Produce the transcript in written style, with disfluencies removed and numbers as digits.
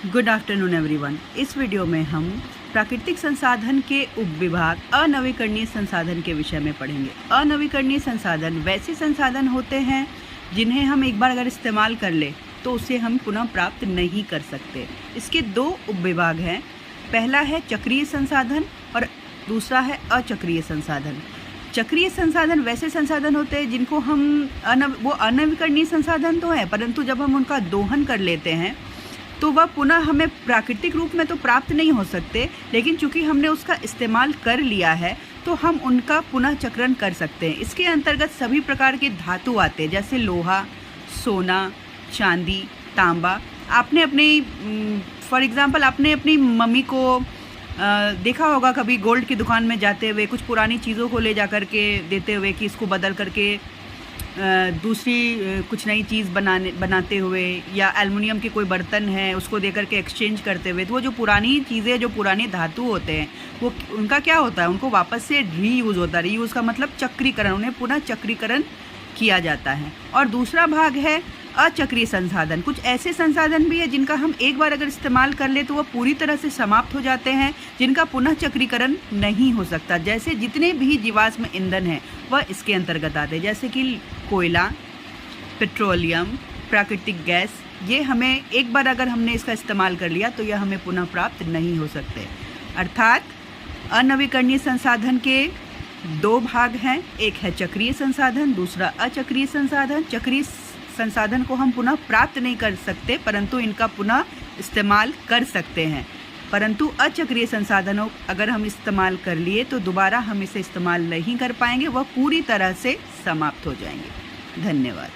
Good afternoon everyone. इस video में हम प्राकृतिक संसाधन के उपविभाग अनवीकरणीय संसाधन के विषय में पढ़ेंगे। अनवीकरणीय संसाधन वैसे संसाधन होते हैं जिन्हें हम एक बार अगर इस्तेमाल कर ले तो उसे हम पुनः प्राप्त नहीं कर सकते। इसके दो उपविभाग हैं, पहला है चक्रीय संसाधन और दूसरा है अचक्रीय संसाधन। चक्रीय संसाधन वैसे संसाधन होते हैं जिनको हम वो अनवीकरणीय संसाधन तो है, परंतु जब हम उनका दोहन कर लेते हैं तो वह पुनः हमें प्राकृतिक रूप में तो प्राप्त नहीं हो सकते, लेकिन चूंकि हमने उसका इस्तेमाल कर लिया है तो हम उनका पुनः चक्रण कर सकते हैं। इसके अंतर्गत सभी प्रकार के धातु आते हैं, जैसे लोहा, सोना, चांदी, तांबा। आपने अपनी फॉर एग्ज़ाम्पल आपने अपनी मम्मी को देखा होगा कभी गोल्ड की दुकान में जाते हुए कुछ पुरानी चीज़ों को ले जा कर के देते हुए कि इसको बदल करके दूसरी कुछ नई चीज़ बनाते हुए, या एल्युमिनियम के कोई बर्तन है उसको दे करके एक्सचेंज करते हुए। तो वो जो पुरानी चीज़ें, जो पुराने धातु होते हैं, वो उनका क्या होता है, उनको वापस से रीयूज़ होता है। रीयूज़ का मतलब चक्रीकरण, उन्हें पुनः चक्रीकरण किया जाता है। और दूसरा भाग है अचक्रीय संसाधन। कुछ ऐसे संसाधन भी है जिनका हम एक बार अगर इस्तेमाल कर ले तो वह पूरी तरह से समाप्त हो जाते हैं, जिनका पुनः चक्रीकरण नहीं हो सकता। जैसे जितने भी जीवाश्म ईंधन हैं वह इसके अंतर्गत आते हैं, जैसे कि कोयला, पेट्रोलियम, प्राकृतिक गैस। ये हमें एक बार अगर हमने इसका इस्तेमाल कर लिया तो यह हमें पुनः प्राप्त नहीं हो सकते। अर्थात अनवीकरणीय संसाधन के दो भाग हैं, एक है चक्रीय संसाधन, दूसरा अचक्रीय संसाधन। चक्रीय संसाधन को हम पुनः प्राप्त नहीं कर सकते, परंतु इनका पुनः इस्तेमाल कर सकते हैं। परंतु अचक्रीय संसाधनों अगर हम इस्तेमाल कर लिए तो दोबारा हम इसे इस्तेमाल नहीं कर पाएंगे, वह पूरी तरह से समाप्त हो जाएंगे। धन्यवाद।